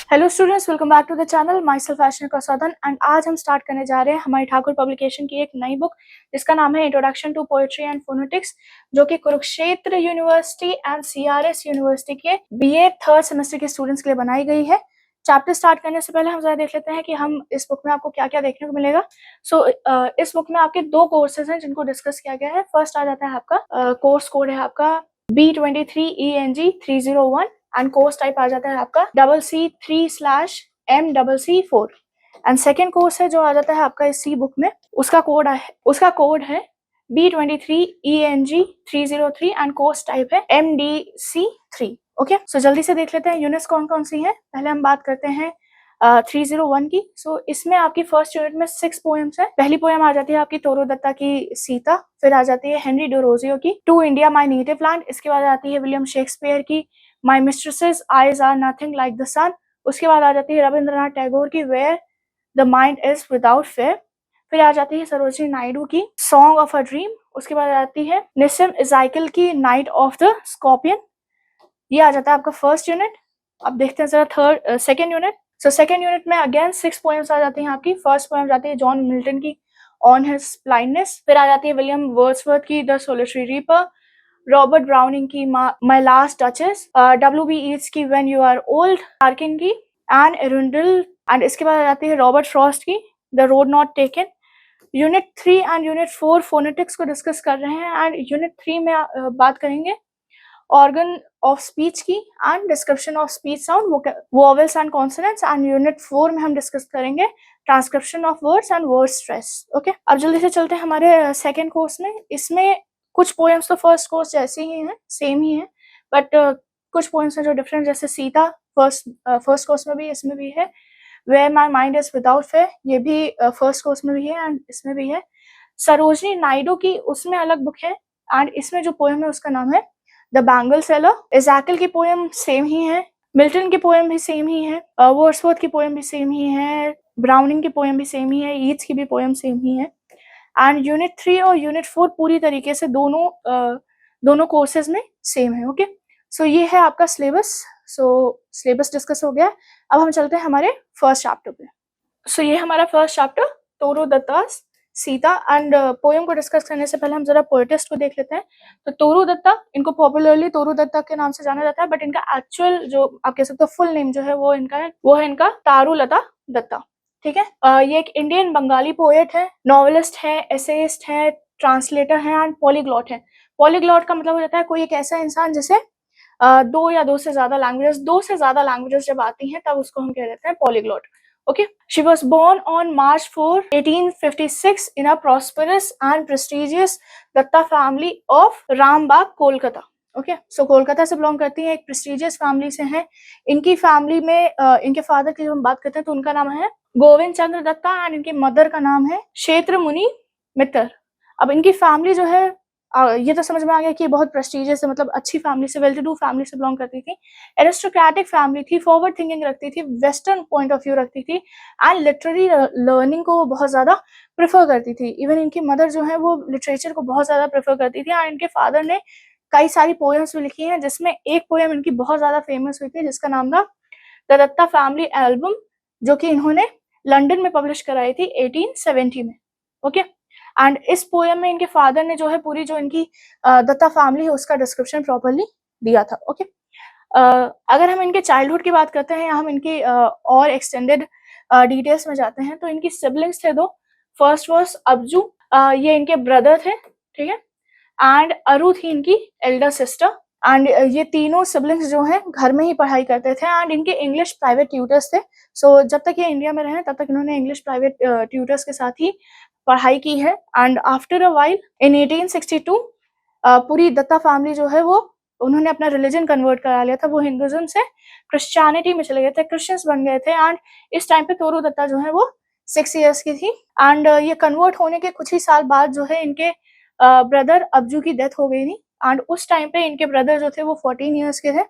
Hello students, welcome back to the channel. Myself फैशन कौसादन and आज हम स्टार्ट करने जा रहे हैं हमारी ठाकुर पब्लिकेशन की एक नई बुक जिसका नाम है introduction to poetry and phonetics, जो कि Kurukshetra university and CRS university के बीए थर्ड सेमेस्टर के स्टूडेंट्स के लिए बनाई गई है। चैप्टर स्टार्ट करने से पहले हम जरा देख लेते हैं कि हम इस बुक में आपको क्या क्या देखने को मिलेगा। इस बुक में आपके दो कोर्सेज हैं जिनको डिस्कस किया गया है। फर्स्ट आ जाता है आपका कोर्स कोड है आपका B23ENG301 एंड कोर्स टाइप आ जाता है आपका CC3/MCC4 एंड सेकेंड कोर्स है जो आ जाता है आपका इस सी बुक में, उसका कोड है B23ENG303 एंड कोर्स टाइप है MDC3। ओके, सो जल्दी से देख लेते हैं यूनिट्स कौन कौन सी हैं। पहले हम बात करते हैं 301 की। इसमें आपकी फर्स्ट यूनिट में 6 पोएम्स है। पहली पोएम आ जाती है आपकी तोरो दत्ता की सीता, फिर आ जाती है हेनरी डोरोजियो की to India my native land, इसके बाद आती है विलियम शेक्सपियर की my mistress's eyes are nothing like the sun, उसके बाद आ जाती है रविंद्रनाथ टैगोर की where the mind is without fear, फिर आ जाती है सरोजिनी नायडू की सॉन्ग ऑफ अ ड्रीम, उसके बाद आ जाती है निसिम इज़ाइकिल की नाइट ऑफ द स्कॉर्पियन। ये आ जाता है आपका फर्स्ट यूनिट। अब देखते हैं जरा सेकेंड यूनिट। सेकेंड यूनिट में अगेन 6 पोएम्स आ जाती हैं आपकी। फर्स्ट पोएम जाती है जॉन मिल्टन की ऑन हिज ब्लाइंडनेस, फिर आ जाती है विलियम वर्ड्सवर्थ की the solitary reaper, Robert Browning की my last duchess, W.B. Yeats की when you are old, Harkin की एन एरुंडल, एंड इसके बाद आ जाती है रॉबर्ट फ्रॉस्ट की the road not taken. Unit 3 and unit 4 phonetics को डिस्कस कर रहे हैं एंड यूनिट 3 में बात करेंगे ऑर्गन ऑफ स्पीच की and description of speech sound, vowels and consonants, and unit 4 में हम डिस्कस करेंगे transcription of words and word stress. Okay, अब जल्दी से चलते हैं हमारे सेकेंड कोर्स में। इसमें कुछ पोएम्स तो फर्स्ट कोर्स जैसे ही हैं, सेम ही है, बट कुछ पोएम्स हैं जो डिफरेंट, जैसे सीता फर्स्ट कोर्स में भी, इसमें भी है। Where my mind is without fear, ये भी फर्स्ट कोर्स में भी है एंड इसमें भी है। सरोजनी नायडू की उसमें अलग बुक है एंड इसमें जो पोएम है उसका नाम है द बैंगल सेलर। इज़ाकिल की पोएम सेम ही है, मिल्टन की पोएम भी सेम ही है, वर्ड्सवर्थ की पोएम भी सेम ही है, ब्राउनिंग की पोएम भी सेम ही है, ईट्स की भी पोएम सेम ही है। एंड यूनिट 3 और यूनिट 4 पूरी तरीके से दोनों कोर्सेज में सेम है। ओके, सो ये है आपका सिलेबस। सिलेबस डिस्कस हो गया। अब हम चलते हैं हमारे फर्स्ट चैप्टर पे। सो ये हमारा फर्स्ट चैप्टर तोरो दत्ता सीता एंड पोएम को डिस्कस करने से पहले हम जरा पोएटिस्ट को देख लेते हैं। तो तोरो दत्ता, इनको पॉपुलरली तोरो दत्ता के नाम से जाना जाता है, बट इनका एक्चुअल जो आप कह सकते हो फुल नेम जो है वो है इनका तारुलता दत्ता। ठीक है, ये एक इंडियन बंगाली पोएट है, नॉवेलिस्ट है, एसेइस्ट है, ट्रांसलेटर है एंड पॉलीग्लॉट है। पॉलीग्लॉट का मतलब हो जाता है कोई एक ऐसा इंसान जिसे दो से ज्यादा लैंग्वेजेस जब आती हैं तब उसको हम कह देते हैं polyglot. Okay, she was born on March 4, 1856 in a prosperous and prestigious Datta family of Rambagh, Kolkata. Okay, so Kolkata से बिलोंग करती हैं, एक प्रेस्टिजियस फैमिली से हैं। इनकी फैमिली में इनके फादर की जब हम बात करते हैं तो उनका नाम है गोविंद चंद्र दत्ता एंड इनके मदर का नाम है क्षेत्र मुनि मित्र। अब इनकी फैमिली जो है ये तो समझ में आ गया कि बहुत प्रेस्टिजियस है, मतलब अच्छी फैमिली से, वेल टू डू फैमिली से बिलोंग करती थी, एरिस्टोक्रेटिक फैमिली थी, फॉरवर्ड थिंकिंग रखती थी, वेस्टर्न पॉइंट ऑफ व्यू रखती थी एंड लिटरेरी लर्निंग को बहुत ज़्यादा प्रेफर करती थी। इवन इनकी मदर जो है वो लिटरेचर को बहुत ज़्यादा प्रेफर करती थी एंड इनके फादर ने कई सारी पोएम्स भी लिखी हैं, जिसमें एक पोएम इनकी बहुत ज़्यादा फेमस हुई थी जिसका नाम था द दत्ता फैमिली एल्बम, जो कि इन्होंने लंदन में पब्लिश कराई थी 1870 में। ओके, एंड इस पोएम में इनके फादर ने जो है पूरी जो इनकी दत्ता फैमिली है उसका डिस्क्रिप्शन प्रॉपर्ली दिया था। ओके, अगर हम इनके चाइल्डहुड की बात करते हैं या हम इनकी और एक्सटेंडेड डिटेल्स में जाते हैं तो इनकी सिबलिंग्स थे दो। फर्स्ट वॉज अब्जू, ये इनके ब्रदर थे, ठीक है, एंड अरु थी इनकी एल्डर सिस्टर। एंड ये तीनों सिबलिंग्स जो हैं घर में ही पढ़ाई करते थे एंड इनके इंग्लिश प्राइवेट ट्यूटर्स थे। सो जब तक ये इंडिया में रहे तब तक इन्होंने इंग्लिश प्राइवेट ट्यूटर्स के साथ ही पढ़ाई की है। And after a while in 1862 पूरी दत्ता फैमिली जो है वो उन्होंने अपना रिलीजन कन्वर्ट करा लिया था, वो हिंदुइज्म से क्रिश्चियनिटी में चले गए थे, क्रिश्चियंस बन गए थे। एंड इस टाइम पे तोरो दत्ता जो है वो 6 इयर्स की थी एंड ये कन्वर्ट होने के कुछ ही साल बाद जो है इनके ब्रदर अब्जू की डेथ हो गई थी एंड उस टाइम पे इनके ब्रदर जो थे वो 14 इयर्स के थे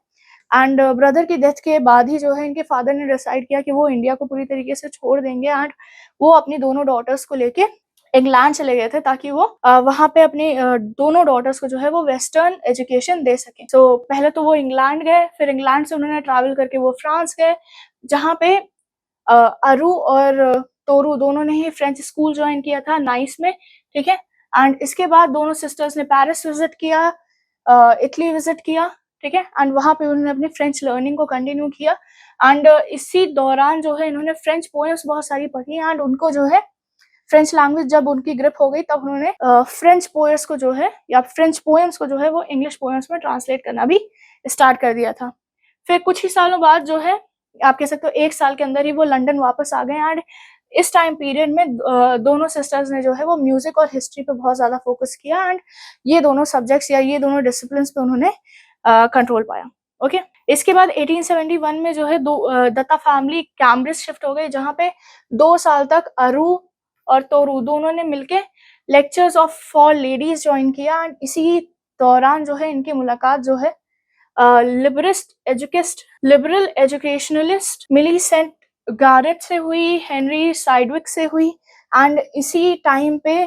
एंड ब्रदर की डेथ के बाद ही जो है इनके फादर ने डिसाइड किया कि वो इंडिया को पूरी तरीके से छोड़ देंगे एंड वो अपनी दोनों डॉटर्स को लेके इंग्लैंड चले गए थे ताकि वो वहाँ पे अपनी दोनों डॉटर्स को जो है वो वेस्टर्न एजुकेशन दे सके। सो पहले तो वो इंग्लैंड गए, फिर इंग्लैंड से उन्होंने ट्रैवल करके वो फ्रांस गए, जहाँ पे अरु और तोरू दोनों ने ही फ्रेंच स्कूल ज्वाइन किया था नाइस में, ठीक है। एंड इसके बाद दोनों सिस्टर्स ने पेरिस विजिट किया, इटली विजिट किया, ठीक है। एंड वहाँ पे उन्होंने अपनी फ्रेंच लर्निंग को कंटिन्यू किया। एंड इसी दौरान जो है इन्होंने फ्रेंच पोएम्स बहुत सारी पढ़ी एंड उनको जो है फ्रेंच लैंग्वेज जब उनकी ग्रिप हो गई तब उन्होंने फ्रेंच पोएट्स को जो है या फ्रेंच पोएम्स को जो है वो इंग्लिश पोएम्स में ट्रांसलेट करना भी स्टार्ट कर दिया था। फिर कुछ ही सालों बाद जो है आप कह सकते हो 1 साल के अंदर ही वो लंदन वापस आ गए एंड इस टाइम पीरियड में दोनों सिस्टर्स ने जो है वो म्यूजिक और हिस्ट्री पे बहुत ज़्यादा फोकस किया एंड ये दोनों सब्जेक्ट्स या ये दोनों डिसिप्लिन्स पे उन्होंने कंट्रोल पाया। ओके, इसके बाद 1871 में जो है दत्ता फैमिली कैम्ब्रिज शिफ्ट हो गई, जहाँ पे 2 साल तक अरु और तोरू दोनों ने मिलके lectures of for ladies join किया एंड इसी दौरान जो है इनकी मुलाकात जो है लिबरल एजुकेशनलिस्ट मिलीसेंट गारेट से हुई, हेनरी साइडविक से हुई एंड इसी टाइम पे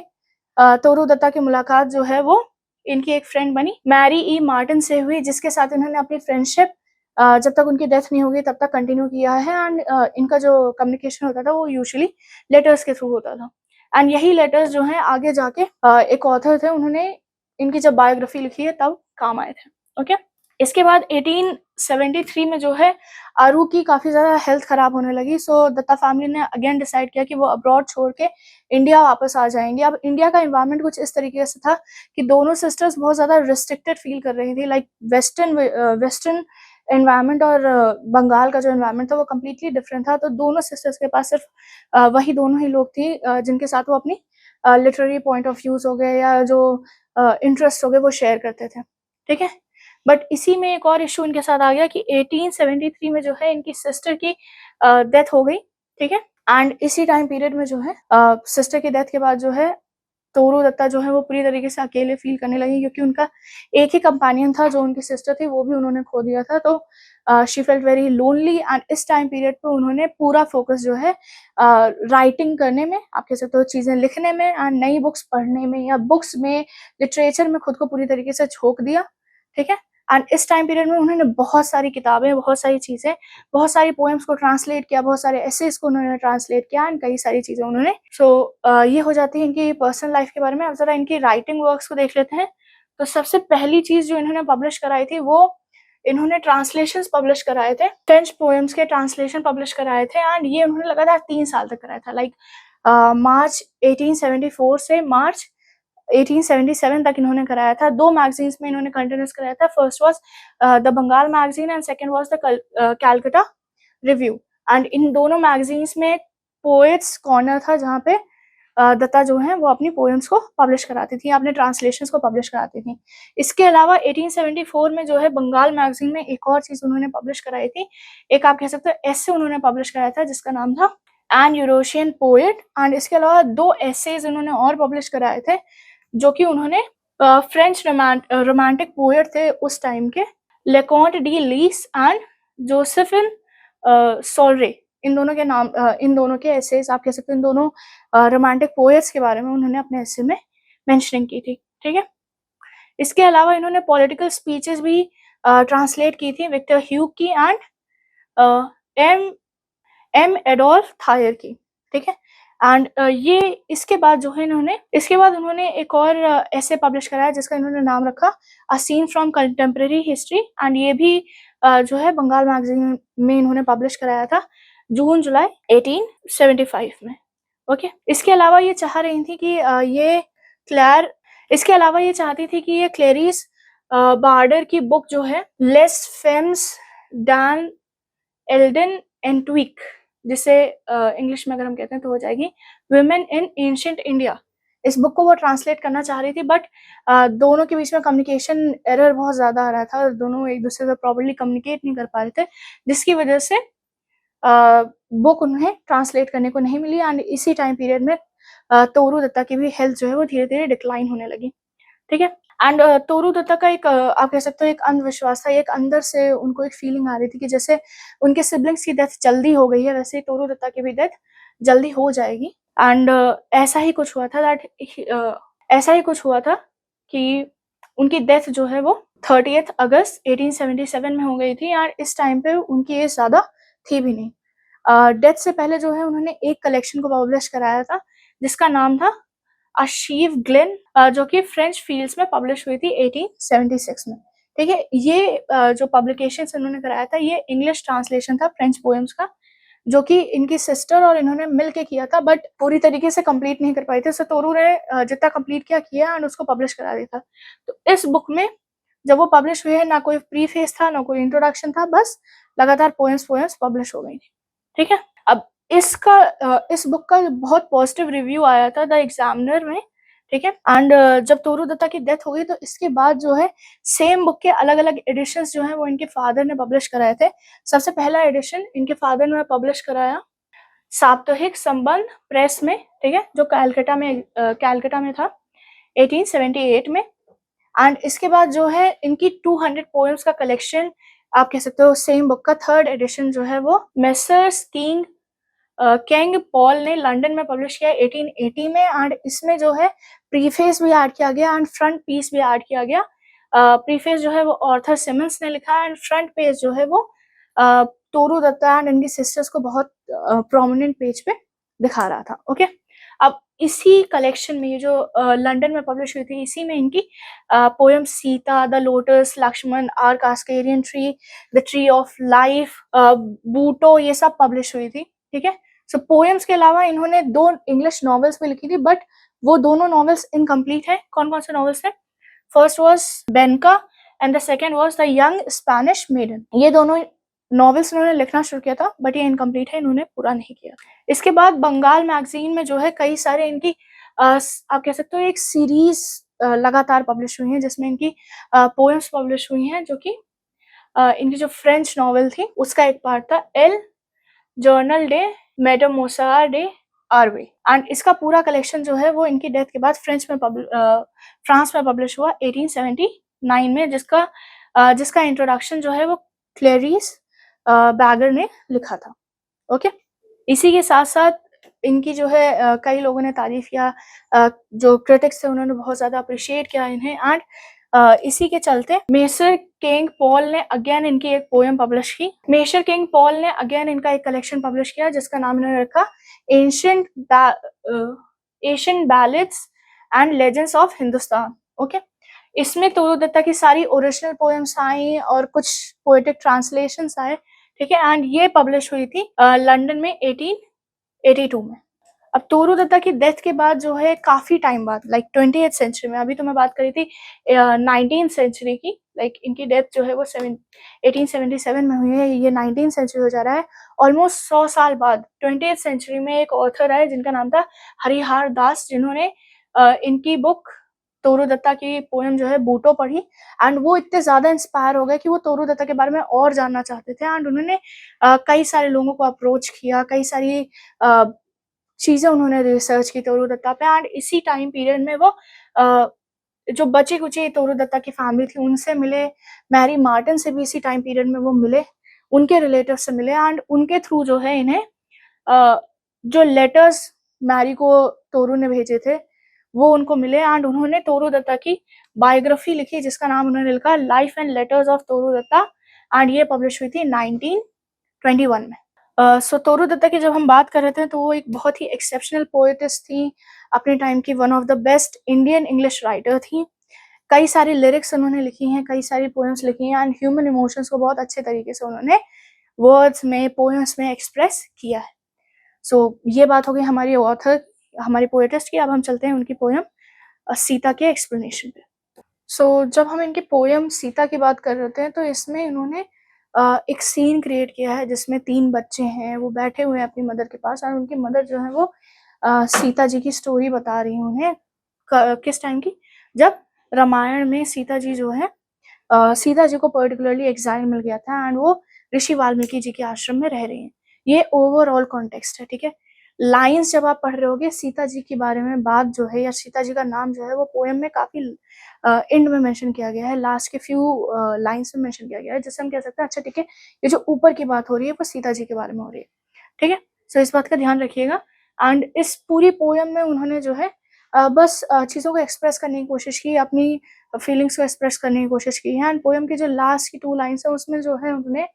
तोरू दत्ता की मुलाकात जो है वो इनकी एक फ्रेंड बनी मैरी ई मार्टिन से हुई, जिसके साथ इन्होंने अपनी फ्रेंडशिप जब तक उनकी डेथ नहीं होगी तब तक कंटिन्यू किया है एंड इनका जो कम्युनिकेशन होता था वो यूजुअली लेटर्स के थ्रू होता था एंड यही लेटर्स जो हैं आगे जाके एक ऑथर थे उन्होंने इनकी जब बायोग्राफी लिखी है तब काम आए थे। ओके, इसके बाद 1873 में जो है आरू की काफ़ी ज़्यादा हेल्थ ख़राब होने लगी, सो दत्ता फैमिली ने अगेन डिसाइड किया कि वो अब्रॉड छोड़ के इंडिया वापस आ जाएंगे। अब इंडिया का इन्वायरमेंट कुछ इस तरीके से था कि दोनों सिस्टर्स बहुत ज़्यादा रिस्ट्रिक्टेड फील कर रही थी, लाइक वेस्टर्न एनवायरनमेंट और बंगाल का जो एनवायरनमेंट था वो कम्प्लीटली डिफरेंट था। तो दोनों सिस्टर्स के पास सिर्फ वही दोनों ही लोग थी जिनके साथ वो अपनी लिटरेरी पॉइंट ऑफ व्यूज़ हो गए या जो इंटरेस्ट हो गए वो शेयर करते थे, ठीक है। बट इसी में एक और इशू इनके साथ आ गया कि 1873 में जो है इनकी सिस्टर की डेथ हो गई, ठीक है। एंड इसी टाइम पीरियड में जो है सिस्टर की डेथ के बाद जो है तोरू दत्ता जो है वो पूरी तरीके से अकेले फील करने लगी, क्योंकि उनका एक ही कंपेनियन था जो उनकी सिस्टर थी, वो भी उन्होंने खो दिया था। तो she felt very lonely and इस टाइम पीरियड पे उन्होंने पूरा फोकस जो है राइटिंग करने में, आप कह सकते हो चीज़ें लिखने में एंड नई बुक्स पढ़ने में या बुक्स में लिटरेचर में खुद को पूरी तरीके से झोंक दिया, ठीक है। एंड इस टाइम पीरियड में उन्होंने बहुत सारी किताबें, बहुत सारी चीज़ें, बहुत सारी पोएम्स को ट्रांसलेट किया, बहुत सारे एसेज को उन्होंने ट्रांसलेट किया एंड कई सारी चीज़ें उन्होंने ये हो जाती है इनकी पर्सनल लाइफ के बारे में। अब ज़रा इनकी राइटिंग वर्क्स को देख लेते हैं। तो सबसे पहली चीज़ जो इन्होंने पब्लिश कराई थी वो इन्होंने ट्रांसलेशंस पब्लिश कराए थे, फ्रेंच पोएम्स के ट्रांसलेशन पब्लिश कराए थे एंड ये उन्होंने लगातार 3 साल तक कराया था, लाइक मार्च 1874 से मार्च 1877 तक इन्होंने कराया था। 2 मैगज़ीन्स में इन्होंने कंटिन्यूअस कराया था। First was the Bengal magazine and second was the Calcutta review and इन दोनों मैगज़ीन्स में पोएट्स कॉर्नर था, जहाँ पे दत्ता जो है वो अपनी पोएम्स को पब्लिश कराती थी, अपने ट्रांसलेशंस को पब्लिश कराती थी। इसके अलावा 1874 में जो है बंगाल मैगज़ीन में एक और चीज़ उन्होंने पब्लिश कराई थी। एक आप कह सकते हो एसे उन्होंने पब्लिश कराया था जिसका नाम था एन यूरोशियन पोएट एंड इसके अलावा 2 एसेज उन्होंने और पब्लिश कराए थे, जो कि उन्होंने फ्रेंच रोमांटिक पोएट थे उस टाइम के, लेकॉन्ट डी लीस एंड जोसेफिन सोल्रे, इन दोनों के नाम इन दोनों के एसेज आप कह सकते हो, इन दोनों रोमांटिक पोएट्स के बारे में उन्होंने अपने एसे में मेंशनिंग की थी, ठीक है। इसके अलावा इन्होंने पॉलिटिकल स्पीचेस भी ट्रांसलेट की थी, विक्टर ह्यूग की एंड एम एडोल्फ थायर की, ठीक है। एंड ये इसके बाद उन्होंने एक और ऐसे पब्लिश कराया जिसका इन्होंने नाम रखा a scene from contemporary history and ये भी जो है बंगाल मैगजीन में इन्होंने पब्लिश कराया था जून जुलाई 1875 में। ओके, इसके अलावा ये चाहती थी कि ये क्लेरिस बार्डर की बुक जो है लेस फेम्स दैन एल्डन एंड ट्विक, जिसे इंग्लिश में अगर हम कहते हैं तो हो जाएगी वुमेन इन एंशिएंट इंडिया, इस बुक को वो ट्रांसलेट करना चाह रही थी। बट दोनों के बीच में कम्युनिकेशन एरर बहुत ज़्यादा आ रहा था और दोनों एक दूसरे से प्रॉपर्ली कम्युनिकेट नहीं कर पा रहे थे, जिसकी वजह से बुक उन्हें ट्रांसलेट करने को नहीं मिली एंड इसी टाइम पीरियड में तोरू दत्ता की भी हेल्थ जो है वो धीरे धीरे डिक्लाइन होने लगी, ठीक है। एंड तोरू दत्ता का एक आप कह सकते हो एक अंधविश्वास था, एक अंदर से उनको एक फीलिंग आ रही थी कि जैसे उनके सिबलिंग्स की डेथ जल्दी हो गई है वैसे ही तोरू दत्ता की भी डेथ जल्दी हो जाएगी एंड ऐसा ही कुछ हुआ था कि उनकी डेथ जो है वो 30 अगस्त 1877 में हो गई थी एंड इस टाइम पे उनकी एज ज़्यादा थी भी नहीं, डेथ से पहले जो है उन्होंने एक कलेक्शन को पब्लिश कराया था जिसका नाम था अशीव ग्लेन, जो कि फ्रेंच फील्ड्स में पब्लिश हुई थी 1876 में। ठीक है, ये जो पब्लिकेशन उन्होंने कराया था ये इंग्लिश ट्रांसलेशन था फ्रेंच पोएम्स का, जो कि इनकी सिस्टर और इन्होंने मिल के किया था, बट पूरी तरीके से कंप्लीट नहीं कर पाई थी। सो तोरू ने जितना कंप्लीट किया एंड उसको पब्लिश करा दिया था। तो इस बुक में जब वो पब्लिश हुई है, ना कोई प्रीफेस था, ना कोई इंट्रोडक्शन था, बस लगातार पोएम्स पोएम्स पब्लिश हो गई थी। ठीक है, अब इस बुक का बहुत पॉजिटिव रिव्यू आया था द एग्जामिनर में। ठीक है, एंड जब तोरू दत्ता की डेथ हो गई तो इसके बाद जो है सेम बुक के अलग अलग एडिशंस जो है वो इनके फादर ने पब्लिश कराए थे। सबसे पहला एडिशन इनके फादर ने पब्लिश कराया साप्ताहिक संबंध प्रेस में, ठीक है, जो कैलकाटा में था 1878 में। एंड इसके बाद जो है इनकी 200 पोएम्स का कलेक्शन, आप कह सकते हो सेम बुक का थर्ड एडिशन जो है वो मेसर्स किंग पॉल ने लंदन में पब्लिश किया 1880 में। एंड इसमें जो है प्रीफेस भी ऐड किया गया एंड फ्रंट पीस भी ऐड किया गया। प्रीफेस जो है वो ऑर्थर सिमंस ने लिखा एंड फ्रंट पेज जो है वो तोरू दत्ता एंड इनकी सिस्टर्स को बहुत प्रोमिनेंट पेज पे दिखा रहा था। ओके, अब इसी कलेक्शन में जो लंदन में पब्लिश हुई थी, इसी में इनकी poem Sita, the lotus, Lakshman, our casuarina tree, the tree of life, Buttoo, ये सब पब्लिश हुई थी। ठीक है, सो पोएम्स के अलावा इन्होंने 2 इंग्लिश नॉवेल्स भी लिखी थी, बट वो दोनों नॉवेल्स इनकम्प्लीट है। कौन कौन से नॉवेल्स है? First was Bianca and the second was the young Spanish maiden. ये दोनों नॉवेल्स इन्होंने लिखना शुरू किया था, बट ये इनकम्प्लीट है, इन्होंने पूरा नहीं किया। इसके बाद बंगाल मैगजीन में जो है कई सारे इनकी आप कह सकते हो एक सीरीज लगातार पब्लिश हुई है, जिसमें इनकी पोएम्स पब्लिश हुई हैं, जो कि इनकी जो फ्रेंच नॉवेल थी उसका एक पार्ट था एल जर्नल डे मेटामोसा डे आरवे। एंड इसका पूरा कलेक्शन जो है वो इनकी डेथ के बाद फ्रांस में पब्लिश हुआ 1879 में, जिसका इंट्रोडक्शन जो है वो क्लेरिस बैगर ने लिखा था। ओके, इसी के साथ साथ इनकी जो है कई लोगों ने तारीफ किया, जो क्रिटिक्स थे उन्होंने बहुत ज्यादा अप्रिशिएट किया इन्हें। एंड इसी के चलते मेसर किंग पॉल ने अगेन इनकी एक पोएम पब्लिश की। मेसर किंग पॉल ने अगेन इनका एक कलेक्शन पब्लिश किया जिसका नाम इन्होंने रखा Asian ballads and legends of Hindustan. Okay, इसमें तोरू दत्ता की सारी ओरिजिनल पोएम्स आई और कुछ पोएटिक ट्रांसलेशंस आए। ठीक है, एंड ये पब्लिश हुई थी लंदन में 1882 में। अब तोरू दत्ता की डेथ के बाद जो है काफी टाइम बाद, लाइक 20th सेंचुरी में, अभी तो मैं बात करी थी 19th सेंचुरी की, लाइक इनकी डेथ जो है वो 1877 में हुई है, ये 19th सेंचुरी हो जा रहा है। ऑलमोस्ट 100 साल बाद 20th सेंचुरी में एक ऑथर आए जिनका नाम था हरिहर दास, जिन्होंने इनकी बुक तोरू दत्ता की पोएम जो है बूटो पढ़ी एंड वो इतने ज्यादा इंस्पायर हो गए कि वो तोरू दत्ता के बारे में और जानना चाहते थे। एंड उन्होंने कई सारे लोगों को अप्रोच किया, कई सारी चीजें उन्होंने रिसर्च की तोरू दत्ता पे। एंड इसी टाइम पीरियड में वो जो बची कुची तोरू दत्ता की फैमिली थी उनसे मिले, मैरी मार्टिन से भी इसी टाइम पीरियड में वो मिले, उनके रिलेटिव से मिले। एंड उनके थ्रू जो है इन्हें जो लेटर्स मैरी को तोरू ने भेजे थे वो उनको मिले एंड उन्होंने तोरू दत्ता की बायोग्राफी लिखी जिसका नाम उन्होंने लिखा life and letters of Toru Dutt and ये पब्लिश हुई थी 1921 में। सो तोरू दत्ता की जब हम बात कर रहे थे तो वो एक बहुत ही एक्सेप्शनल पोएटिस थी, अपने टाइम की one of the best Indian English writer थी। कई सारी लिरिक्स उन्होंने लिखी हैं, कई सारी पोएम्स लिखी हैं एंड ह्यूमन इमोशंस को बहुत अच्छे तरीके से उन्होंने वर्ड्स में, पोएम्स में एक्सप्रेस किया है। सो ये बात हो गई हमारी ऑथर, हमारी पोएटिस्ट की। अब हम चलते हैं उनकी पोएम सीता के एक्सप्लेनेशन पे। सो जब हम इनकी पोएम सीता की बात कर रहे थे तो इसमें इन्होंने एक सीन क्रिएट किया है जिसमें 3 बच्चे हैं, वो बैठे हुए हैं अपनी मदर के पास और उनकी मदर जो है वो सीता जी की स्टोरी बता रही है उन्हें। किस टाइम की? जब रामायण में सीता जी जो है सीता जी को पर्टिकुलरली एग्जाइल मिल गया था एंड वो ऋषि वाल्मीकि जी के आश्रम में रह रही हैं। ये ओवरऑल कॉन्टेक्स्ट है। ठीक है, लाइंस जब आप पढ़ रहे होगे सीता जी के बारे में बात जो है या सीता जी का नाम जो है वो पोएम में काफी एंड में मेंशन किया गया है, लास्ट के फ्यू लाइंस में मेंशन किया गया है, जिससे हम कह सकते हैं अच्छा ठीक है ये जो ऊपर की बात हो रही है वो सीता जी के बारे में हो रही है। ठीक है, सो इस बात का ध्यान रखिएगा। एंड इस पूरी पोएम में उन्होंने जो है बस चीज़ों को एक्सप्रेस करने की कोशिश की, अपनी फीलिंग्स को एक्सप्रेस करने की कोशिश की है। एंड पोएम की जो लास्ट की 2 लाइन्स है उसमें जो है उन्होंने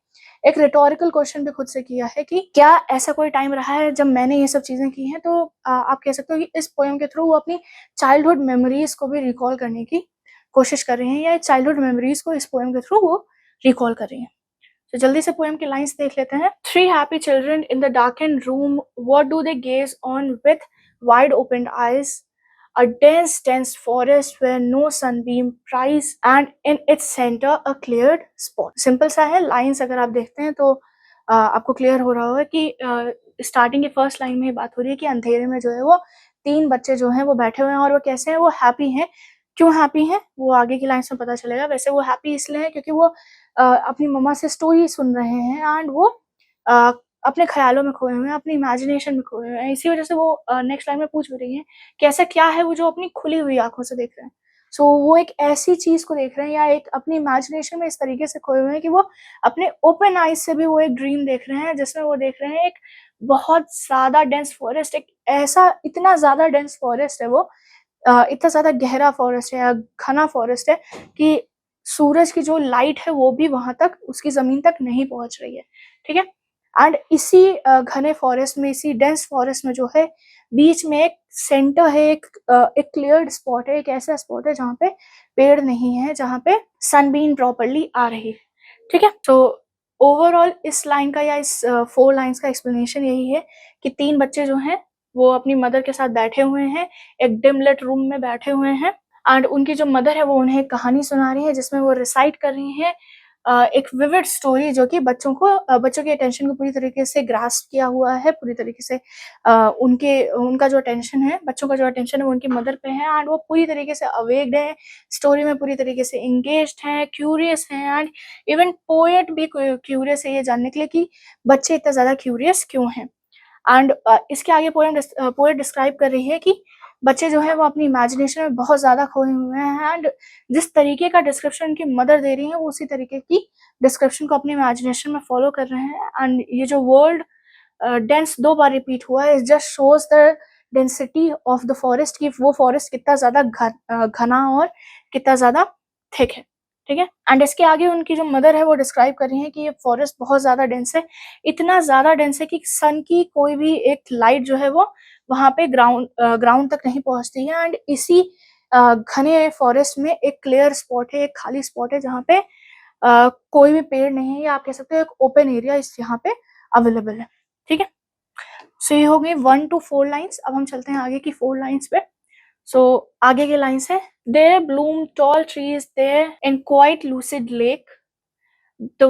एक रिटोरिकल क्वेश्चन भी खुद से किया है कि क्या ऐसा कोई टाइम रहा है जब मैंने ये सब चीज़ें की हैं। तो आप कह सकते हो कि इस पोएम के थ्रू वो अपनी चाइल्डहुड मेमोरीज़ को भी रिकॉल करने की कोशिश कर रहे हैं, या चाइल्डहुड मेमोरीज़ को इस पोएम के थ्रू वो रिकॉल कर रही हैं। तो जल्दी से पोएम की लाइन्स देख लेते हैं। 3 happy children in the darkened room, what do they gaze on with wide opened eyes? A dense forest where no sunbeam pries, and in its center a cleared spot. Simple सा है, lines अगर आप देखते हैं तो आपको clear हो रहा होगा कि स्टार्टिंग की फर्स्ट लाइन में ही बात हो रही है कि अंधेरे में जो है वो 3 बच्चे जो हैं वो बैठे हुए हैं, और वो कैसे हैं, वो हैप्पी हैं। क्यों हैप्पी हैं वो आगे की लाइन्स में पता चलेगा। वैसे वो हैप्पी इसलिए हैं क्योंकि वो अपनी मम्मा से स्टोरी सुन रहे हैं, एंड वो अ, अपने ख्यालों में खोए हुए हैं, अपनी इमेजिनेशन में खोए हुए हैं। इसी वजह से वो नेक्स्ट लाइन में पूछ भी रही हैं कि ऐसा क्या है वो जो अपनी खुली हुई आँखों से देख रहे हैं। सो वो एक ऐसी चीज़ को देख रहे हैं, या एक अपनी इमेजिनेशन में इस तरीके से खोए हुए हैं कि वो अपने ओपन आइज़ से भी वो एक ड्रीम देख रहे हैं, जिसमें वो देख रहे हैं एक बहुत ज़्यादा डेंस फॉरेस्ट, एक ऐसा इतना ज़्यादा डेंस फॉरेस्ट है वो, इतना ज़्यादा गहरा फॉरेस्ट है या घना फॉरेस्ट है कि सूरज की जो लाइट है वो भी वहाँ तक, उसकी ज़मीन तक नहीं पहुँच रही है, ठीक है? एंड इसी घने फॉरेस्ट में, इसी डेंस फॉरेस्ट में जो है, बीच में एक सेंटर है, एक क्लियर्ड स्पॉट है, एक ऐसा स्पॉट है जहाँ पे पेड़ नहीं है, जहाँ पे सनबीन प्रॉपर्ली आ रही है, ठीक है? तो ओवरऑल इस लाइन का या इस 4 लाइन्स का एक्सप्लेनेशन यही है कि 3 बच्चे जो हैं वो अपनी मदर के साथ बैठे हुए हैं, एक डिम लिट रूम में बैठे हुए हैं, एंड उनकी जो मदर है वो उन्हें एक कहानी सुना रही है, जिसमें वो रिसाइट कर रही हैं एक विविड स्टोरी, जो कि बच्चों के अटेंशन को पूरी तरीके से ग्रास्प किया हुआ है, पूरी तरीके से उनका जो अटेंशन है, बच्चों का जो अटेंशन है वो उनकी मदर पे है, एंड वो पूरी तरीके से अवेक्ड हैं, स्टोरी में पूरी तरीके से एंगेज्ड हैं, क्यूरियस हैं, एंड इवन पोएट भी क्यूरियस है ये जानने के लिए कि बच्चे इतना ज़्यादा क्यूरियस क्यों हैं। एंड इसके आगे पोएट डिस्क्राइब कर रही है कि बच्चे जो हैं वो अपनी इमेजिनेशन में बहुत ज़्यादा खोए हुए हैं, एंड जिस तरीके का डिस्क्रिप्शन उनकी मदर दे रही हैं, वो उसी तरीके की डिस्क्रिप्शन को अपनी इमेजिनेशन में फॉलो कर रहे हैं। एंड ये जो वर्ड डेंस 2 बार रिपीट हुआ है, it just shows the density of the forest, कि वो फॉरेस्ट कितना ज़्यादा घना और कितना ज़्यादा थिक है, ठीक है? एंड इसके आगे उनकी जो मदर है वो डिस्क्राइब कर रही हैं कि ये फॉरेस्ट बहुत ज़्यादा डेंस है, इतना ज़्यादा डेंस है कि सन की कोई भी एक लाइट जो है वो वहाँ पे ग्राउंड तक नहीं पहुँचती है, एंड इसी घने फॉरेस्ट में एक क्लियर स्पॉट है, एक खाली स्पॉट है जहाँ पे कोई भी पेड़ नहीं है, या आप कह सकते हो एक ओपन एरिया इस यहाँ पे अवेलेबल है, ठीक है? सो ये हो गई 1 to 4 लाइन्स। अब हम चलते हैं आगे की 4 लाइन्स पे। सो आगे के लाइन्स है, there bloom tall trees there in quite lucid lake, the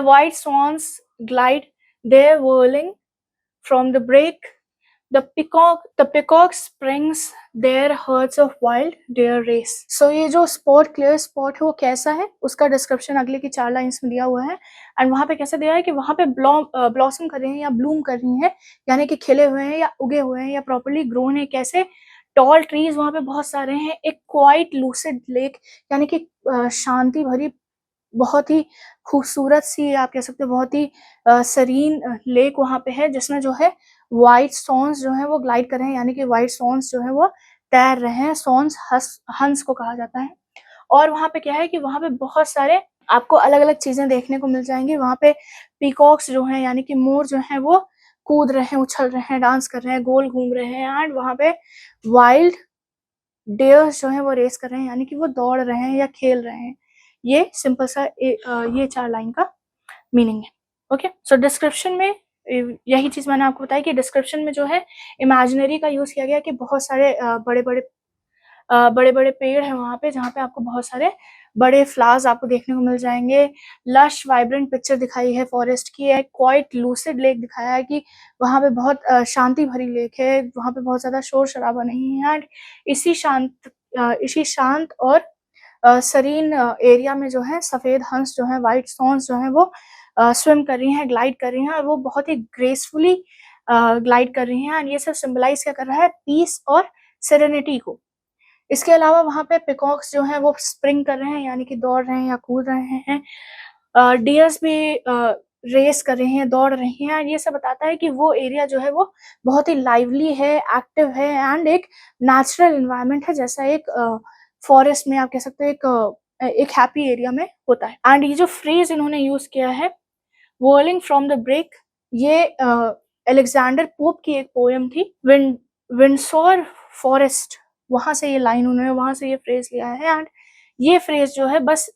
white swans glide there whirling from the break, the peacock springs their herds of wild deer race. So ये जो स्पॉट क्लियर स्पॉट है वो कैसा है, उसका description अगले की 4 lines में दिया हुआ है, एंड वहाँ पे कैसे दिया है कि वहाँ पे ब्लॉसम कर रही हैं या ब्लूम कर रही हैं, यानी कि खिले हुए हैं या उगे हुए हैं या प्रॉपर्ली ग्रोन है। कैसे? टॉल ट्रीज वहाँ पे बहुत सारे हैं, एक क्वाइट लूसिड लेक, यानी कि शांति भरी, बहुत ही खूबसूरत सी, आप कह सकते हो बहुत ही सीरीन लेक वहाँ पे है, जिसमें जो है व्हाइट स्वॉन्स जो हैं वो ग्लाइड कर रहे हैं, यानी कि व्हाइट स्वॉन्स जो हैं वो तैर रहे हैं। स्वॉन्स हंस को कहा जाता है। और वहाँ पे क्या है कि वहाँ पे बहुत सारे आपको अलग-अलग चीज़ें देखने को मिल जाएँगी। वहाँ पे पीकॉक्स जो हैं, यानी कि मोर जो हैं वो कूद रहे हैं, उछल रहे हैं, डांस कर रहे हैं, गोल घूम रहे हैं, एंड वहाँ पे वाइल्ड डियर्स जो हैं वो रेस कर रहे हैं, यानी कि वो दौड़ रहे हैं या खेल रहे हैं। ये सिंपल सा ये 4 लाइन का मीनिंग है। ओके, सो डिस्क्रिप्शन में यही चीज़ मैंने आपको बताई कि डिस्क्रिप्शन में जो है इमेजिनरी का यूज़ किया गया, कि बहुत सारे बड़े-बड़े पेड़ हैं वहाँ पे, जहाँ पे आपको बहुत सारे बड़े फ्लावर्स आपको देखने को मिल जाएँगे। लश वाइब्रेंट पिक्चर दिखाई है फॉरेस्ट की, एक क्वाइट लूसिड लेक दिखाया है कि वहाँ पे बहुत शांति भरी लेक है, वहाँ पे बहुत ज़्यादा शोर-शराबा नहीं है, एंड इसी शांत और सीरीन एरिया में जो है सफ़ेद हंस जो है, व्हाइट स्वॉन्स जो हैं वो स्विम कर रही हैं, ग्लाइड कर रही हैं, और वो बहुत ही ग्रेसफुली ग्लाइड कर रही हैं, एंड ये सब सिम्बलाइज़ क्या कर रहा है? पीस और सेरेनिटी को। इसके अलावा वहाँ पे पीकॉक्स जो हैं वो स्प्रिंग कर रहे हैं, यानी कि दौड़ रहे हैं या कूद रहे हैं। डियर्स भी रेस कर रही हैं, दौड़ रही हैं, एंड ये सब बताता है कि वो एरिया जो है वो बहुत ही लाइवली है, एक्टिव है, एंड एक नेचुरल एनवायरनमेंट है, जैसा एक फॉरेस्ट में आप कह सकते हो एक हैप्पी एरिया में होता है। एंड ये जो फ्रेज़ इन्होंने यूज़ किया है व्हर्लिंग फ्रॉम द ब्रेक, ये अलेक्जेंडर पोप की एक पोएम थी। विंडसोर फॉरेस्ट, वहां से ये लाइन उन्होंने वहां से ये फ्रेज लिया है। एंड ये फ्रेज जो है बस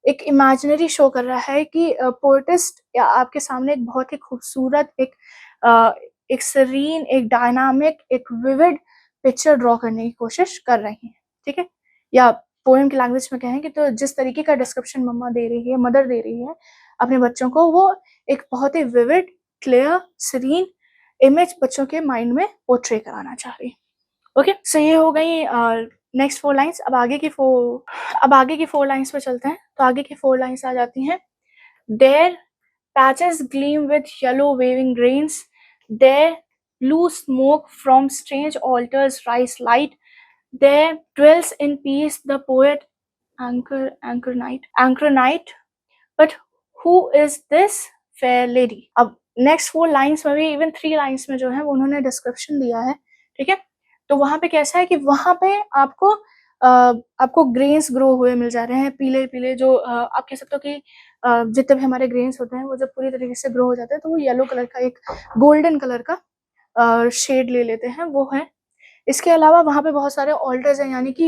एक इमेजिनरी शो कर रहा है कि पोएटिस्ट या आपके सामने एक बहुत ही खूबसूरत एक सरीन, एक डायनामिक, एक विविड पिक्चर ड्रॉ करने की कोशिश कर रही हैं, ठीक है। या पोएम की लैंग्वेज में कहेंगे तो जिस तरीके का डिस्क्रिप्शन मम्मा दे रही है, मदर दे रही है अपने बच्चों को, वो एक बहुत ही विविड, क्लियर, सरीन इमेज बच्चों के माइंड में पोर्ट्रे कराना चाह रही है। ओके, सो ये हो गई नेक्स्ट 4 लाइन्स। अब आगे की 4 लाइन्स पे चलते हैं। तो आगे की 4 लाइन्स आ जाती हैं। There patches gleam with yellow waving grains. There blue smoke from strange altars rise light. There dwells in peace the poet Anchor Knight. But who is this fair lady? अब next 4 lines में भी, even 3 lines में जो है उन्होंने description दिया है, ठीक है। तो वहां पे कैसा है कि वहां पे आपको ग्रेन्स ग्रो हुए मिल जा रहे हैं, पीले पीले, जो आप कह सकते हो कि जितने भी हमारे ग्रेन्स होते हैं वो जब पूरी तरीके से ग्रो हो जाते हैं तो वो येलो कलर का, एक गोल्डन कलर का शेड ले लेते हैं, वो है। इसके अलावा वहां पे बहुत सारे ऑल्टर्स हैं, यानी कि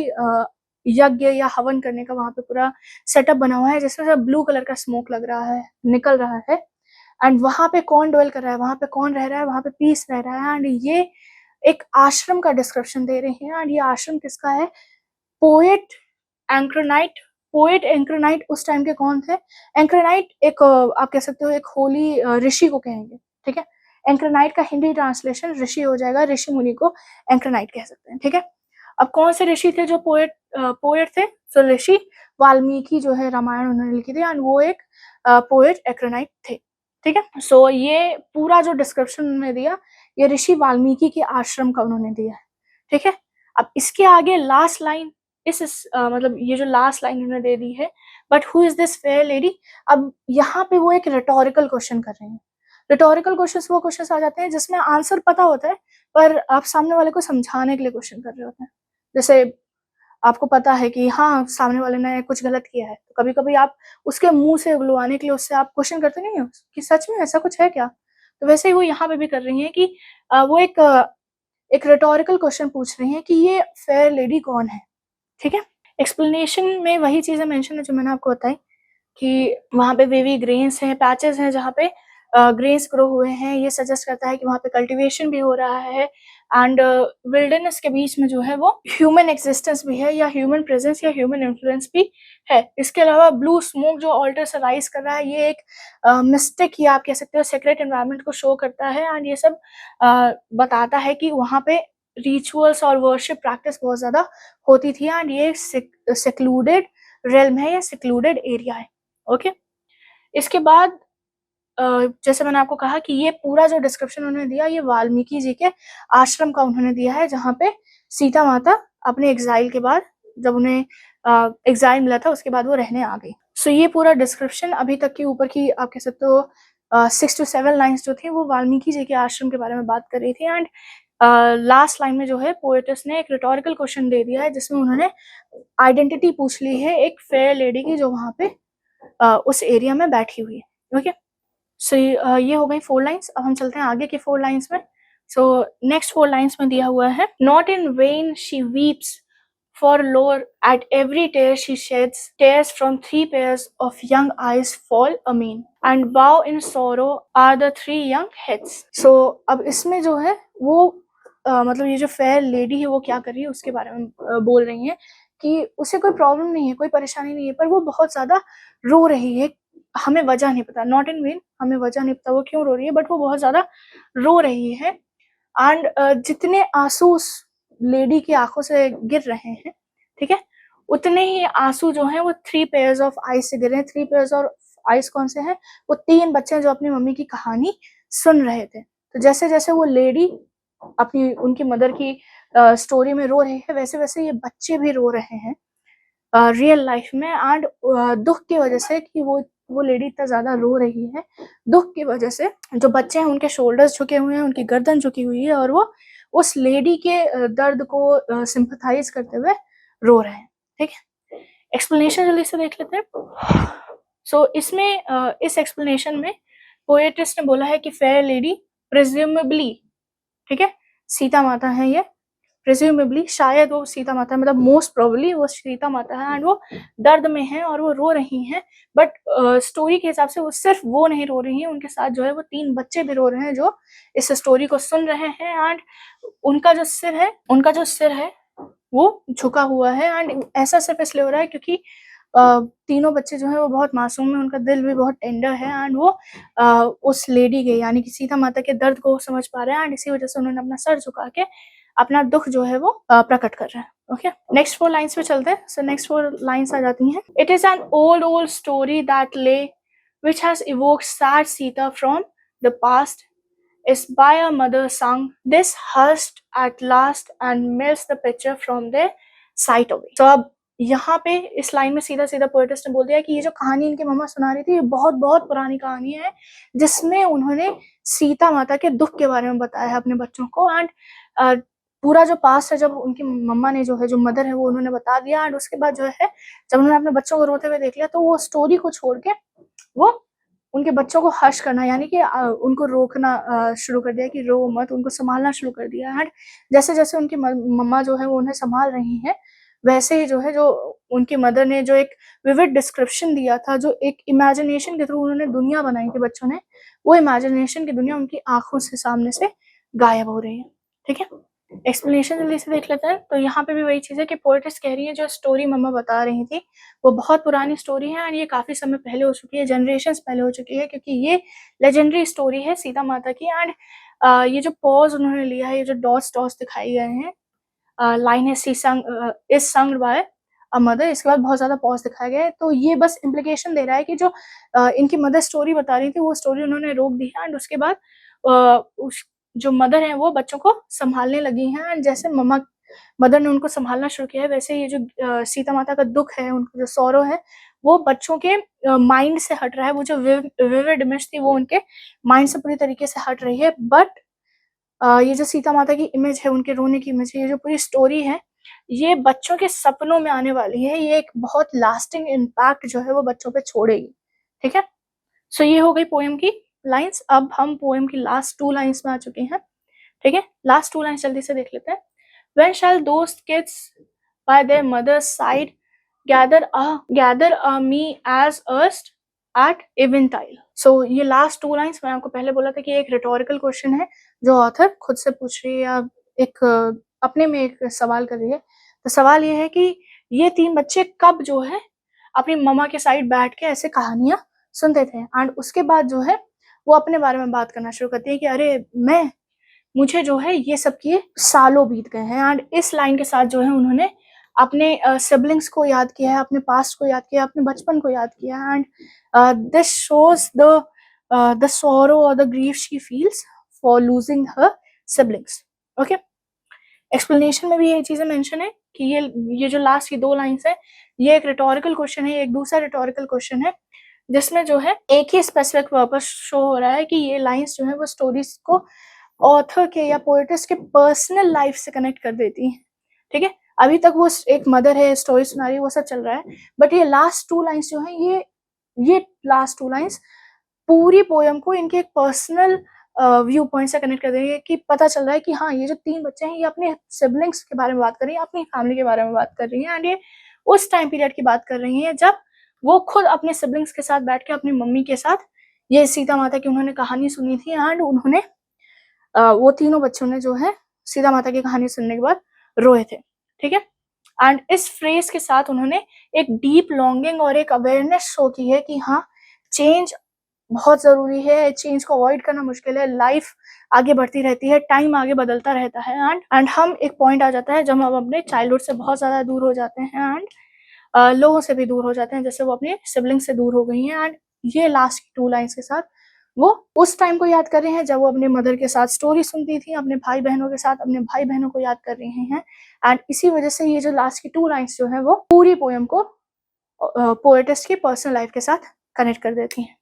यज्ञ या हवन करने का वहां पे पूरा सेटअप बना हुआ है, जिसमें से ब्लू कलर का स्मोक लग रहा है, निकल रहा है। एंड वहां पे कौन ड्वेल कर रहा है, वहां पे कौन रह रहा है, वहां पे पीस रह रहा है। एंड ये एक आश्रम का डिस्क्रिप्शन दे रहे हैं। एंड ये आश्रम किसका है? पोएट एंक्रोनाइट। पोएट एंक्रोनाइट उस टाइम के कौन थे? एंक्रोनाइट एक आप कह सकते हो एक होली ऋषि को कहेंगे, ठीक है। एंक्रोनाइट का हिंदी ट्रांसलेशन ऋषि हो जाएगा, ऋषि मुनि को एंक्रोनाइट कह सकते हैं, ठीक है। अब कौन से ऋषि थे जो पोएट थे? तो ऋषि वाल्मीकि जो है रामायण उन्होंने लिखी थी, एंड वो एक पोएट एंक्रोनाइट थे, ठीक है। सो ये पूरा जो डिस्क्रिप्शन उन्होंने दिया, ये ऋषि वाल्मीकि के आश्रम का उन्होंने दिया है, ठीक है। अब इसके आगे लास्ट लाइन, मतलब ये जो लास्ट लाइन उन्होंने दे दी है, but who is this fair lady. अब यहाँ पे वो एक रिटोरिकल क्वेश्चन कर रहे हैं। रिटोरिकल क्वेश्चन वो क्वेश्चन आ जाते हैं जिसमें आंसर पता होता है, पर आप सामने वाले को समझाने के लिए क्वेश्चन कर रहे होते हैं। जैसे आपको पता है कि हाँ, सामने वाले ने कुछ गलत किया है, तो कभी कभी आप उसके मुंह से उगलवाने के लिए उससे आप क्वेश्चन करते नहीं हो कि सच में ऐसा कुछ है क्या। तो वैसे ही वो यहाँ पे भी कर रही है कि वो एक रिटोरिकल क्वेश्चन पूछ रही है कि ये फेयर लेडी कौन है, ठीक है। एक्सप्लेनेशन में वही चीजें मेंशन है जो मैंने आपको बताई, कि वहाँ पे वेवी ग्रेन्स हैं, पैचेस हैं जहाँ पे ग्रेन्स ग्रो हुए हैं। ये सजेस्ट करता है कि वहाँ पे कल्टीवेशन भी हो रहा है। एंड विल्डरनेस के बीच में जो है वो ह्यूमन एक्सिस्टेंस भी है, या ह्यूमन प्रेजेंस या ह्यूमन इन्फ्लुएंस भी है। इसके अलावा ब्लू स्मोक जो ऑल्टर से राइज कर रहा है, ये एक मिस्टिक या आप कह सकते हो सेक्रेट एनवायरनमेंट को शो करता है। एंड ये सब बताता है कि वहाँ पे रिचुअल्स और वर्शिप प्रैक्टिस बहुत ज्यादा होती थी। एंड ये सेक्लूडेड रेल्म है या सेक्लूडेड एरिया है, ओके। इसके बाद जैसे मैंने आपको कहा कि ये पूरा जो डिस्क्रिप्शन उन्होंने दिया, ये वाल्मीकि जी के आश्रम का उन्होंने दिया है, जहाँ पे सीता माता अपने एग्जाइल के बाद, जब उन्हें एग्जाइल मिला था, उसके बाद वो रहने आ गई। सो ये पूरा डिस्क्रिप्शन अभी तक की ऊपर की आप कह सकते हो 6 to 7 लाइन्स जो थी वो वाल्मीकि जी के आश्रम के बारे में बात कर रही थी। एंड लास्ट लाइन में जो है पोएटस ने एक रिटोरिकल क्वेश्चन दे दिया है, जिसमें उन्होंने आइडेंटिटी पूछ ली है एक फेयर लेडी की, जो वहाँ पे उस एरिया में बैठी हुई है, ओके। सो ये हो गई 4 लाइन्स। अब हम चलते हैं आगे की 4 लाइन्स में। सो नेक्स्ट 4 लाइन्स में दिया हुआ है, not in vain she weeps for lore at every tear she sheds, tears from 3 pairs of young eyes fall amain and bow in sorrow are the 3 young heads। सो अब इसमें जो है वो मतलब ये जो फेयर लेडी है वो क्या कर रही है उसके बारे में बोल रही है कि उसे कोई प्रॉब्लम नहीं है, कोई परेशानी नहीं है, पर वो बहुत ज्यादा रो रही है। हमें वजह नहीं पता, नॉट इन वेन, हमें वजह नहीं पता वो क्यों रो रही है, बट वो बहुत ज्यादा रो रही है। एंड जितने आंसू उस लेडी की आंखों से गिर रहे हैं, ठीक है, उतने ही आंसू जो हैं वो 3 pairs of eyes से गिर रहे हैं। 3 pairs of eyes कौन से हैं? वो 3 बच्चे हैं जो अपनी मम्मी की कहानी सुन रहे थे। तो जैसे जैसे वो लेडी अपनी उनकी मदर की स्टोरी में रो रहे हैं, वैसे वैसे ये बच्चे भी रो रहे हैं रियल लाइफ में। एंड दुख की वजह से कि वो लेडी इतना ज्यादा रो रही है, दुख की वजह से जो बच्चे हैं उनके शोल्डर्स झुके हुए हैं, उनकी गर्दन झुकी हुई है, और वो उस लेडी के दर्द को सिंपथाइज करते हुए रो रहे हैं, ठीक है। एक्सप्लेनेशन जल्दी से देख लेते हैं। सो इसमें इस एक्सप्लेनेशन में पोएटिस्ट ने बोला है कि फेयर लेडी प्रिज्यूमेबली, ठीक है, सीता माता है ये, प्रिज्यूमेबली शायद वो सीता माता है, मतलब मोस्ट प्रोबेबली वो सीता माता है एंड वो दर्द में है और वो रो रही हैं। बट स्टोरी के हिसाब से वो सिर्फ वो नहीं रो रही हैं, उनके साथ जो है वो 3 बच्चे भी रो रहे हैं जो इस स्टोरी को सुन रहे हैं एंड उनका जो सिर है वो झुका हुआ है एंड ऐसा सिर्फ इसलिए हो रहा है क्योंकि तीनों बच्चे जो है वो बहुत मासूम है, उनका दिल भी बहुत टेंडर है एंड वो उस लेडी के यानी कि सीता माता के दर्द को समझ पा रहे हैं एंड इसी वजह से उन्होंने अपना सर झुका के अपना दुख जो है वो प्रकट कर रहे हैं। ओके, नेक्स्ट 4 लाइन्स पे चलते हैं। सो नेक्स्ट 4 लाइन्स आ जाती हैं। It is an old story that ले which has evoked sad Sita from the past is by a mother sung this hushed at last and melts the picture from their sight away। तो अब यहाँ पे इस line में सीधा सीधा पोएटिस्ट ने बोल दिया कि ये जो कहानी इनकी मम्मा सुना रही थी ये बहुत बहुत पुरानी कहानी है जिसमें उन्होंने सीता माता के दुख के बारे में बताया है अपने बच्चों को एंड पूरा जो पास्ट है जब उनकी मम्मा ने जो है जो मदर है वो उन्होंने बता दिया एंड उसके बाद जो है जब उन्होंने अपने बच्चों को रोते हुए देख लिया तो वो स्टोरी को छोड़ के वो उनके बच्चों को हश करना यानी कि उनको रोकना शुरू कर दिया कि रो मत, उनको संभालना शुरू कर दिया एंड जैसे जैसे उनकी मम्मा जो है वो उन्हें संभाल रही हैं वैसे ही जो है जो उनकी मदर ने जो एक विविड डिस्क्रिप्शन दिया था, जो एक इमेजिनेशन के थ्रू उन्होंने दुनिया बनाई थी बच्चों ने, वो इमेजिनेशन की दुनिया उनकी आंखों से सामने से गायब हो रही है। ठीक है, एक्सप्लेनेशन जल्दी से देख लेते हैं। तो यहाँ पे भी वही चीज़ है कि पोएटिस्ट कह रही है जो स्टोरी मम्मा बता रही थी वो बहुत पुरानी स्टोरी है एंड ये काफ़ी समय पहले हो चुकी है, जनरेशन्स पहले हो चुकी है क्योंकि ये लेजेंडरी स्टोरी है सीता माता की एंड ये जो पॉज उन्होंने लिया है, ये जो डॉट्स डॉट्स दिखाई गए हैं, लाइन है सी संग is sung by a mother, इसके बाद बहुत ज़्यादा पॉज दिखाया गया है। तो ये बस इम्प्लीकेशन दे रहा है कि जो इनकी मदर स्टोरी बता रही थी वो स्टोरी उन्होंने रोक दी है एंड उसके बाद उस जो मदर है वो बच्चों को संभालने लगी हैं एंड जैसे मदर ने उनको संभालना शुरू किया है वैसे ये जो सीता माता का दुख है, उनका जो सौरव है वो बच्चों के माइंड से हट रहा है, वो जो विविड इमेज थी वो उनके माइंड से पूरी तरीके से हट रही है। बट ये जो सीता माता की इमेज है, उनके रोने की इमेज है, ये जो पूरी स्टोरी है ये बच्चों के सपनों में आने वाली है, ये एक बहुत लास्टिंग इम्पैक्ट जो है वो बच्चों पे छोड़ेगी। ठीक है, सो ये हो गई पोएम की लाइन्स। अब हम पोएम की लास्ट 2 लाइन्स में आ चुके हैं। ठीक है, लास्ट 2 लाइन्स जल्दी से देख लेते हैं। When shall those kids by their mother's side gather a me as erst at eventide? So ये लास्ट 2 लाइन्स मैंने आपको पहले बोला था कि एक रिटोरिकल क्वेश्चन है जो ऑथर खुद से पूछ रही है या एक अपने में एक सवाल कर रही है। तो सवाल ये है कि ये 3 बच्चे कब जो है अपनी मम्मा के साइड बैठ के ऐसे कहानियां सुनते थे एंड उसके बाद जो है वो अपने बारे में बात करना शुरू करती है कि अरे मुझे जो है ये सब किए सालों बीत गए हैं एंड इस लाइन के साथ जो है उन्होंने अपने सिबलिंग्स को याद किया है, अपने पास्ट को याद किया, अपने बचपन को याद किया and this shows the sorrow और the grief she feels for losing her siblings. Okay, explanation में भी ये चीजें मेंशन है कि ये जो लास्ट की 2 लाइन्स है ये एक रिटोरिकल क्वेश्चन है, एक दूसरा रिटोरिकल क्वेश्चन है जिसमें जो है एक ही स्पेसिफिक पर्पस शो हो रहा है कि ये लाइन्स जो है वो स्टोरीज को ऑथर के या पोएटिस्ट के पर्सनल लाइफ से कनेक्ट कर देती हैं। ठीक है, अभी तक वो एक मदर है, स्टोरी सुना रही है, वो सब चल रहा है, बट ये लास्ट 2 लाइन्स जो है ये लास्ट 2 लाइन्स पूरी पोयम को इनके एक पर्सनल व्यू पॉइंट से कनेक्ट कर रही है कि पता चल रहा है कि हाँ ये जो 3 बच्चे हैं ये अपने सिबलिंग्स के बारे में बात कर रही हैं, अपनी फैमिली के बारे में बात कर रही हैं एंड ये उस टाइम पीरियड की बात कर रही हैं जब वो खुद अपने सिबलिंग्स के साथ बैठ के अपनी मम्मी के साथ ये सीता माता की उन्होंने कहानी सुनी थी एंड उन्होंने वो तीनों बच्चों ने जो है सीता माता की कहानी सुनने के बाद रोए थे। ठीक है, एंड इस फ्रेज के साथ उन्होंने एक डीप लॉन्गिंग और एक अवेयरनेस शो की है कि हाँ चेंज बहुत जरूरी है, चेंज को अवॉइड करना मुश्किल है, लाइफ आगे बढ़ती रहती है, टाइम आगे बदलता रहता है एंड हम एक पॉइंट आ जाता है जब हम अपने चाइल्डहुड से बहुत ज्यादा दूर हो जाते हैं एंड लोगों से भी दूर हो जाते हैं, जैसे वो अपने सिबलिंग से दूर हो गई हैं एंड ये लास्ट की 2 लाइन्स के साथ वो उस टाइम को याद कर रहे हैं जब वो अपने मदर के साथ स्टोरी सुनती थी, अपने भाई बहनों के साथ अपने भाई बहनों को याद कर रहे हैं एंड इसी वजह से ये जो लास्ट की 2 लाइन्स जो है वो पूरी पोएम को पोएटिस्ट की पर्सनल लाइफ के साथ कनेक्ट कर देती हैं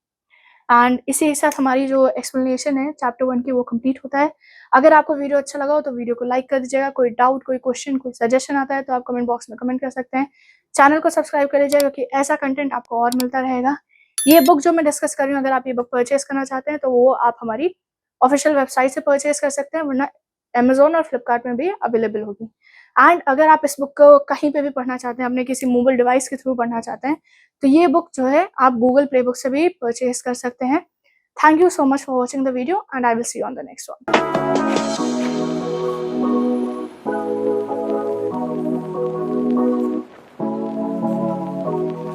एंड इसी के साथ हमारी जो एक्सप्लेनेशन है चैप्टर 1 की वो कंप्लीट होता है। अगर आपको वीडियो अच्छा लगा हो तो वीडियो को लाइक कर दीजिएगा, कोई डाउट, कोई क्वेश्चन, कोई सजेशन आता है तो आप कमेंट बॉक्स में कमेंट कर सकते हैं। चैनल को सब्सक्राइब कर लीजिएगा क्योंकि ऐसा कंटेंट आपको और मिलता रहेगा। ये बुक जो मैं डिस्कस कर रही हूँ, अगर आप ये बुक परचेज करना चाहते हैं तो वो आप हमारी ऑफिशियल वेबसाइट से परचेज कर सकते हैं, वरना अमेजोन और फ्लिपकार्ट में भी अवेलेबल होगी। एंड अगर आप इस बुक को कहीं पे भी पढ़ना चाहते हैं, अपने किसी मोबाइल डिवाइस के थ्रू पढ़ना चाहते हैं, तो ये बुक जो है आप गूगल प्ले बुक से भी परचेज कर सकते हैं। Thank you so much for watching the video and I will see you on the next one.